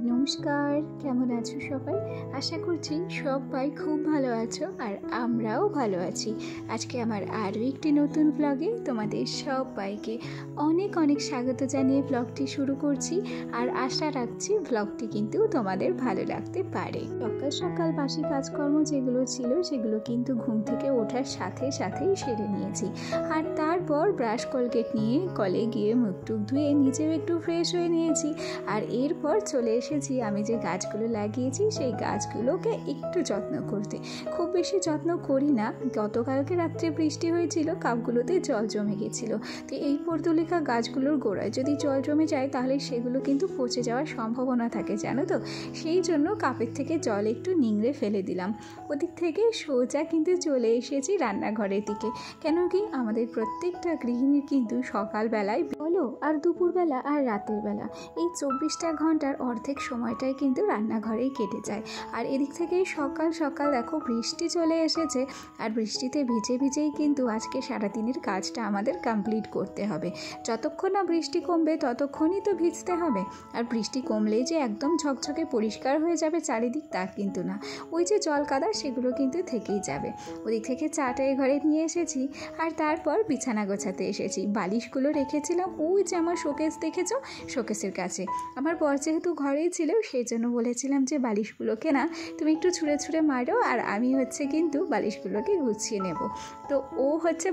নমস্কার, কেমন আছো সবাই? আশা করছি সবাই খুব ভালো আছো আর আমরাও ভালো আছি। আজকে আমার আরও একটি নতুন ব্লগে তোমাদের সবাইকে অনেক অনেক স্বাগত জানিয়ে ব্লগটি শুরু করছি। আর আশা রাখছি ব্লগটি কিন্তু তোমাদের ভালো লাগতে পারে। সকাল সকাল বাসি কাজকর্ম যেগুলো ছিল সেগুলো কিন্তু ঘুম থেকে ওঠার সাথে সাথেই সেরে নিয়েছি। আর তারপর ব্রাশ কলগেট নিয়ে কলে গিয়ে মুখ টুক ধুয়ে নিজেও একটু ফ্রেশ হয়ে নিয়েছি। আর এরপর চলে এসেছি আমি যে গাছগুলো লাগিয়েছি সেই গাছগুলোকে একটু যত্ন করতে। খুব বেশি যত্ন করি না, গতকালকে রাত্রে বৃষ্টি হয়েছিল, কাপগুলোতে জল জমে গেছিলো। তো এই পর্তুলিকা গাছগুলোর গোড়ায় যদি জল জমে যায় তাহলে সেগুলো কিন্তু পচে যাওয়ার সম্ভাবনা থাকে, জানো তো। সেই জন্য কাপের থেকে জল একটু নিংড়ে ফেলে দিলাম। ওদিক থেকে সোজা কিন্তু চলে এসেছি রান্নাঘরের দিকে। কেন কি আমাদের প্রত্যেকটা গৃহিণীর কিন্তু সকালবেলায় বলো আর দুপুরবেলা আর রাতের বেলা এই 24টা ঘন্টার অর্ধেক সময়টাই কিন্তু রান্নাঘরেই কেটে যায়। আর এদিক থেকে সকাল সকাল দেখো বৃষ্টি চলে এসেছে, আর বৃষ্টিতে ভিজে ভিজেই কিন্তু আজকে সারাদিনের কাজটা আমাদের কমপ্লিট করতে হবে। যতক্ষণ না বৃষ্টি কমবে ততক্ষণই তো ভিজতে হবে। আর বৃষ্টি কমলেই যে একদম ঝকঝকে পরিষ্কার হয়ে যাবে চারিদিক তা কিন্তু না, ওই যে জল কাদা সেগুলো কিন্তু থেকেই যাবে। ওদিক থেকে চাটা এই ঘরে নিয়ে এসেছি আর তারপর বিছানা গোছাতে এসেছি। বালিশগুলো রেখেছিলাম ওই যে আমার শোকেস দেখেছো, শোকেসের কাছে। আমার বর যেহেতু ঘরেই ছিল সেই জন্য বলেছিলাম যে বালিশগুলোকে না তুমি একটু ছুঁড়ে ছুঁড়ে মারো আর আমি কিন্তু বালিশগুলোকে গুছিয়ে নেব। তো ও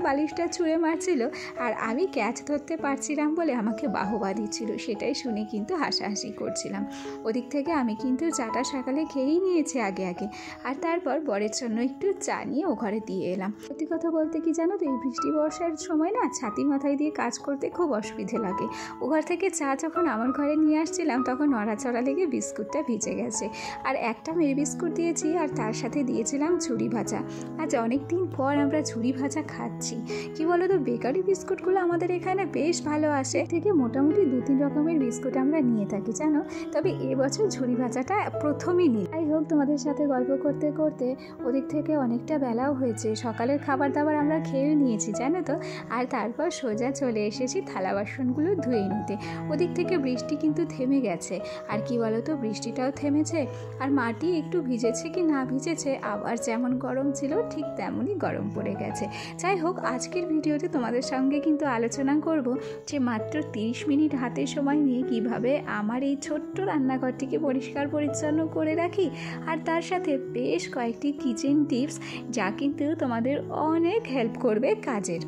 বালিশটা ছুঁড়ে মারছিল আর আমি ক্যাচ ধরতে পারছিলাম বলে আমাকে বাহবা দিচ্ছিল, সেটাই শুনে কিন্তু হাসাহাসি করছিলাম। ওদিক থেকে আমি কিন্তু চাটা সকালে খেয়েই নিয়েছি আগে আগে। আর তারপর বরের জন্য একটু চা নিয়ে ও ঘরে দিয়ে এলাম। সত্যি কথা বলতে কি জানো তো, এই বৃষ্টি বর্ষার সময় না ছাতি মাথায় দিয়ে কাজ করতে খুব অসুবিধে লাগে। ও ঘর থেকে চা যখন আমার ঘরে নিয়ে আসছিলাম তখন নড়াচড়া লেগে বিস্কুটটা ভিজে গেছে। আর একটা মেরি বিস্কুট দিয়েছি আর তার সাথে দিয়েছিলাম ঝুরি ভাজা। আজ অনেক দিন পর আমরা ঝুরি ভাজা খাচ্ছি। কি বলো তো, বেকারি বিস্কুটগুলো আমাদের এখানে বেশ ভালো আসে, থেকে মোটামুটি 2-3 রকমের বিস্কুট আমরা নিয়ে থাকি জানো। তবে এবছর ঝুরি ভাজাটা প্রথমই নিই। যাই হোক, তোমাদের সাথে গল্প করতে করতে ওদিক থেকে অনেকটা বেলাও হয়েছে। সকালের খাবার দাবার আমরা খেয়েও নিয়েছি জানো তো। আর তারপর সোজা চলে এসেছি থালা বাসনগুলো ধুয়ে নিতে। ওদিক থেকে বৃষ্টি কিন্তু থেমে গেছে। আর কি বলো তো, বৃষ্টিটাও থেমেছে আর মাটি একটু ভিজেছে কি না ভিজেছে, আবার যেমন গরম ছিল ঠিক তেমনই গরম পড়ে গেছে। যাই হোক, আজকের ভিডিওতে তোমাদের সঙ্গে কিন্তু আলোচনা করব যে মাত্র 30 মিনিট হাতে সময় নিয়ে কিভাবে আমার এই ছোট্ট রান্নাঘরটিকে পরিষ্কার পরিচ্ছন্ন করে রাখি। আর তার সাথে বেশ কয়েকটি কিচেন টিপস যা কিন্তু তোমাদের অনেক হেল্প করবে কাজের।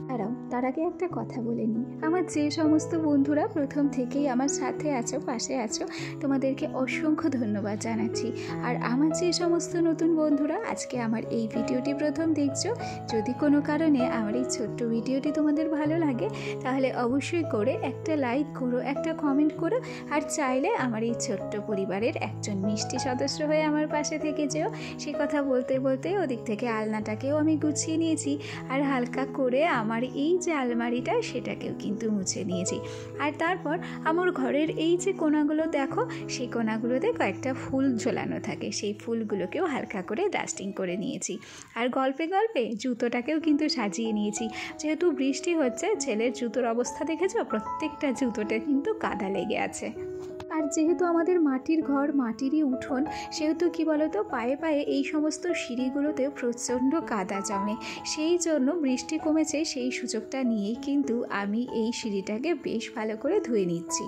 তার আগে একটা কথা বলে নিই, আমার যে সমস্ত বন্ধুরা প্রথম থেকেই আমার সাথে আছো, পাশে আছো, তোমাদেরকে অসংখ্য ধন্যবাদ জানাচ্ছি। আর আমার যে সমস্ত নতুন বন্ধুরা আজকে আমার এই ভিডিওটি প্রথম দেখছো, যদি কোনো কারণে আমার এই ছোট্ট ভিডিওটি তোমাদের ভালো লাগে তাহলে অবশ্যই করে একটা লাইক করো, একটা কমেন্ট করো। আর চাইলে আমার এই ছোট্ট পরিবারের একজন মিষ্টি সদস্য হয়ে আমার পাশে থেকে যেও। সে কথা বলতে বলতে ওদিক থেকে আলনাটাকেও আমি গুছিয়ে নিয়েছি আর হালকা করে আমার এই যে আলমারিটা সেটাকেও কিন্তু মুছে নিয়েছি। আর তারপর আমার ঘরের এই যে কোণাগুলো দেখো, সেই কোণাগুলোতে কয়েকটা ফুল ঝোলানো থাকে, সেই ফুলগুলোকেও হালকা করে ডাস্টিং করে নিয়েছি। আর গল্পে গল্পে জুতোটাকেও কিন্তু সাজিয়ে নিয়েছি। যেহেতু বৃষ্টি হচ্ছে, ছেলের জুতোর অবস্থা দেখেছো, প্রত্যেকটা জুতোতে কিন্তু কাদা লেগে আছে। আর যেহেতু আমাদের মাটির ঘর, মাটিরই উঠোন, সেহেতু কি বলতো, পায়ে পায়ে এই সমস্ত সিঁড়িগুলোতে প্রচণ্ড কাদা জমে। সেই জন্য বৃষ্টি কমেছে সেই সুযোগটা নিয়েই কিন্তু আমি এই সিঁড়িটাকে বেশ ভালো করে ধুয়ে নিচ্ছি।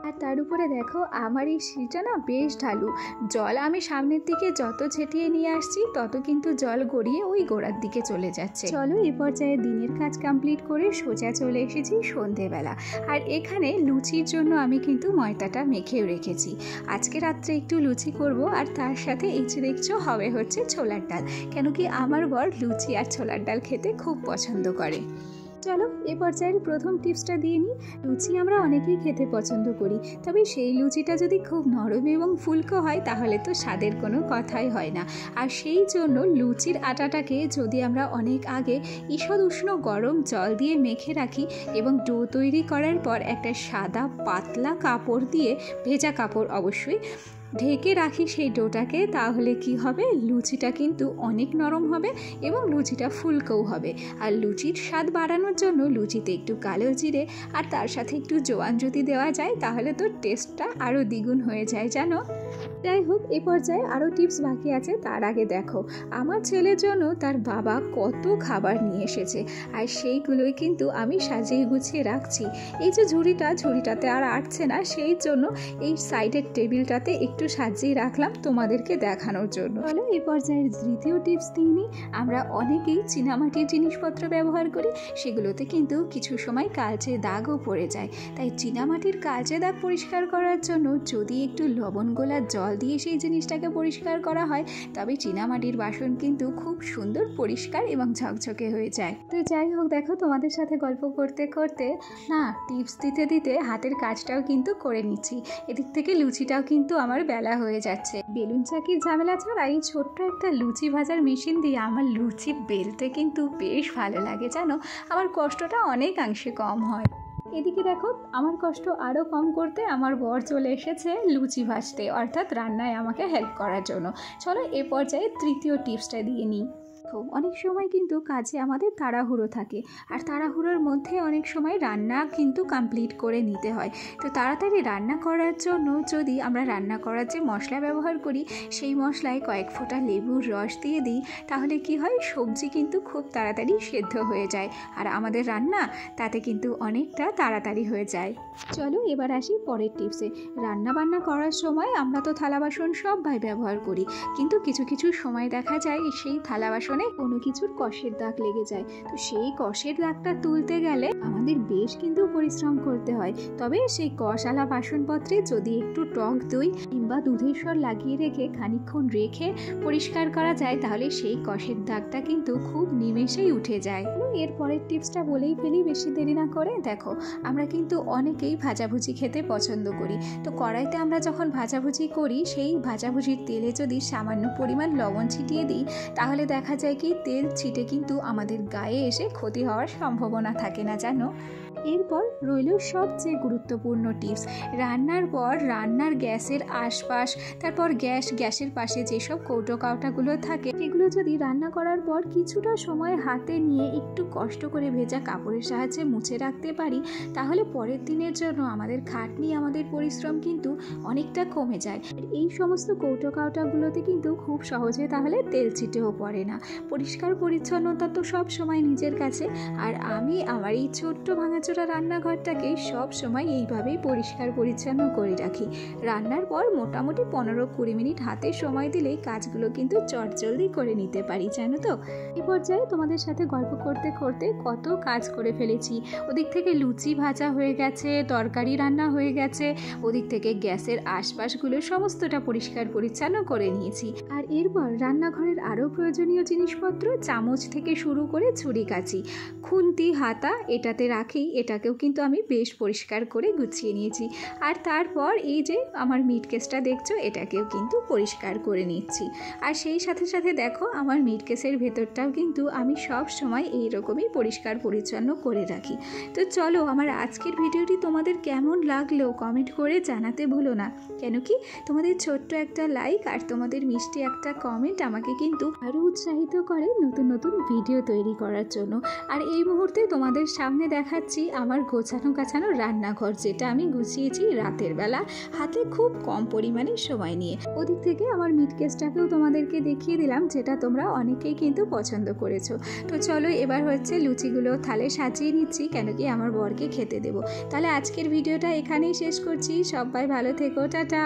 আর তার উপরে দেখো আমার এই সিঁড়িটা না বেশ ঢালু। জল আমি সামনের দিকে যত ছেটিয়ে নিয়ে আসছি তত কিন্তু জল গড়িয়ে ওই গোড়ার দিকে চলে যাচ্ছে। চলো এই পর্যায়ে দিনের কাজ কমপ্লিট করে সোজা চলে এসেছি সন্ধেবেলা। আর এখানে লুচির জন্য আমি কিন্তু ময়দাটা মেখেও রেখেছি। আজকে রাত্রে একটু লুচি করব। আর তার সাথে এই যে দেখছো হবে ছোলার ডাল। কেন কি আমার বর লুচি আর ছোলার ডাল খেতে খুব পছন্দ করে। চলো এ পর্যায়ের প্রথম টিপসটা দিয়ে নিই। লুচি আমরা অনেকেই খেতে পছন্দ করি, তবে সেই লুচিটা যদি খুব নরম এবং ফুলকো হয় তাহলে তো স্বাদের কোনো কথাই হয় না। আর সেই জন্য লুচির আটাটাকে যদি আমরা অনেক আগে ঈষৎ উষ্ণ গরম জল দিয়ে মেখে রাখি এবং ডো তৈরি করার পর একটা সাদা পাতলা কাপড় দিয়ে, ভেজা কাপড় অবশ্যই, ঢেকে রাখি সেই ডোটাকে, তাহলে কি হবে, লুচিটা কিন্তু অনেক নরম হবে এবং লুচিটা ফুলকোও হবে। আর লুচির স্বাদ বাড়ানোর জন্য লুচিতে একটু কালো জিরে আর তার সাথে একটু জোয়ান যদি দেওয়া যায় তাহলে তো টেস্টটা আরও দ্বিগুণ হয়ে যায় জানো। যাই হোক, এ পর্যায়ে আরও টিপস বাকি আছে। তার আগে দেখো আমার ছেলের জন্য তার বাবা কত খাবার নিয়ে এসেছে, আর সেইগুলোই কিন্তু আমি সাজিয়ে গুছিয়ে রাখছি। এই যে ঝুড়িটাতে আর আটছে না, সেই জন্য এই সাইডের টেবিলটাতে একটু সাজিয়ে রাখলাম তোমাদেরকে দেখানোর জন্য। বলো, এই পর্যায়ের দ্বিতীয় টিপস দিয়ে নিই। আমরা অনেকেই চীনামাটির জিনিসপত্র ব্যবহার করি, সেগুলোতে কিন্তু কিছু সময় কালচে দাগও পড়ে যায়। তাই চীনামাটির কালচে দাগ পরিষ্কার করার জন্য যদি একটু লবণ গোলা জল দিয়ে সেই জিনিসটাকে পরিষ্কার করা হয়, তবে চীনামাটির বাসন কিন্তু খুব সুন্দর পরিষ্কার এবং ঝকঝকে হয়ে যায়। তো যাই হোক, দেখো তোমাদের সাথে গল্প করতে করতে না টিপস দিতে দিতে হাতের কাজটাও কিন্তু করে নিচ্ছি। এদিক থেকে লুচিটাও কিন্তু আমার বেলা হয়ে যাচ্ছে। বেলুন চাকির ঝামেলা ছাড়া এই ছোট্ট একটা লুচি ভাজার মেশিন দিয়ে আমার লুচি বেলতে কিন্তু বেশ ভালো লাগে জানো। আমার কষ্টটা অনেকাংশে কম হয়। এদিকে দেখো আমার কষ্ট আরও কম করতে আমার বর চলে এসেছে লুচি ভাজতে, অর্থাৎ রান্নায় আমাকে হেল্প করার জন্য। চলো এ পর্যায়ে তৃতীয় টিপসটা দিয়ে নিই। অনেক সময় কিন্তু কাজে আমাদের তাড়াহুড়ো থাকে, আর তাড়াহুড়োর মধ্যে অনেক সময় রান্না কিন্তু কমপ্লিট করে নিতে হয়। তো তাড়াতাড়ি রান্না করার জন্য যদি আমরা রান্না করার যে মশলা ব্যবহার করি সেই মশলায় কয়েক ফোঁটা লেবুর রস দিয়ে দিই, তাহলে কি হয়, সবজি কিন্তু খুব তাড়াতাড়ি সেদ্ধ হয়ে যায় আর আমাদের রান্না তাতে কিন্তু অনেকটা তাড়াতাড়ি হয়ে যায়। চলো এবার আসি পরের টিপসে। রান্না বান্না করার সময় আমরা তো থালা বাসন সবাই ব্যবহার করি, কিন্তু কিছু কিছু সময় দেখা যায় সেই থালা বাসনে কোনো কিছুর কষের দাগ লেগে যায়। তো সেই কষের দাগটা তুলতে গেলে আমাদের বেশ কিন্তু পরিশ্রম করতে হয়। তবে সেই কষালা বাসনপত্রে যদি একটু টক দই কিংবা দুধের স্বর লাগিয়ে রেখে খানিকক্ষণ রেখে পরিষ্কার করা যায়, তাহলে সেই কষের দাগটা কিন্তু খুব নিমেষেই উঠে যায়। এর পরের টিপসটা বলেই ফেলি বেশি দেরি না করে। দেখো আমরা কিন্তু অনেকেই ভাজাভুজি খেতে পছন্দ করি। তো কড়াইতে আমরা যখন ভাজাভুজি করি, সেই ভাজাভুজির তেলে যদি সামান্য পরিমাণ লবণ ছিটিয়ে দিই, তাহলে দেখা যায় কি তেল ছিটে কিন্তু আমাদের গায়ে এসে ক্ষতি হওয়ার সম্ভাবনা থাকে না জানো। এরপর রইল সবচেয়ে গুরুত্বপূর্ণ টিপস। রান্নার পর রান্নার গ্যাসের আশপাশ, তারপর গ্যাসের পাশে যেসব কৌটো কাউটাগুলো থাকে, সেগুলো যদি রান্না করার পর কিছুটা সময় হাতে নিয়ে একটু কষ্ট করে ভেজা কাপড়ের সাহায্যে মুছে রাখতে পারি, তাহলে পরের দিনের জন্য আমাদের খাটনি, আমাদের পরিশ্রম কিন্তু অনেকটা কমে যায়। এই সমস্ত কৌটো কাউটাগুলোতে কিন্তু খুব সহজে তাহলে তেল ছিটেও পড়ে না। পরিষ্কার পরিচ্ছন্নতা তো সব সময় নিজের কাছে, আর আমি আমার এই ছোট্ট ভাঙাচোরা রান্নাঘরটাকে সব সময় এইভাবেই পরিষ্কার পরিচ্ছন্ন করে রাখি। রান্নার পর মোটামুটি 15-20 মিনিট হাতে সময় দিলেই কাজগুলো কিন্তু চটজলদি করে নিতে পারি জানো তো। এই পর্যায়ে তোমাদের সাথে গল্প করতে করতে কত কাজ করে ফেলেছি। ওদিক থেকে লুচি ভাজা হয়ে গেছে, তরকারি রান্না হয়ে গেছে, ওদিক থেকে গ্যাসের আশপাশগুলো সমস্তটা পরিষ্কার পরিচ্ছন্ন করে নিয়েছি। আর এরপর রান্নাঘরের আরও প্রয়োজনীয় জিনিসপত্র, চামচ থেকে শুরু করে ছুরি কাঁচি, খুন্তি, হাতা এটাতে রাখি, এটাকেও কিন্তু আমি বেশ পরিষ্কার করে গুছিয়ে নিয়েছি। আর তারপর এই যে আমার মিট কেসটা দেখছো, এটাকেও কিন্তু পরিষ্কার করে নিচ্ছি। আর সেই সাথে সাথে দেখো আমার মিট কেসের ভেতরটাও কিন্তু আমি সব সময় এইরকমই পরিষ্কার পরিচ্ছন্ন করে রাখি। তো চলো আমার আজকের ভিডিওটি তোমাদের কেমন লাগলো কমেন্ট করে জানাতে ভুলো না, কেন কি তোমাদের ছোট্ট একটা লাইক আর তোমাদের মিষ্টি একটা কমেন্ট আমাকে কিন্তু আরও উৎসাহিত করে নতুন নতুন ভিডিও তৈরি করার জন্য। আর এই মুহূর্তে তোমাদের সামনে দেখাচ্ছি আমার গোছানো গাছানো রান্নাঘর, যেটা আমি গুছিয়েছি রাতের বেলা হাতে খুব কম পরিমাণে সময় নিয়ে। ওদিক থেকে আমার মিট কেসটাকেও তোমাদেরকে দেখিয়ে দিলাম, যেটা তোমরা অনেকেই কিন্তু পছন্দ করেছো। তো চলো এবার হচ্ছে লুচিগুলো থালে সাজিয়ে নিচ্ছি, কেন কি আমার বরকে খেতে দেবো। তাহলে আজকের ভিডিওটা এখানেই শেষ করছি। সবাই ভালো থেকো, টাটা।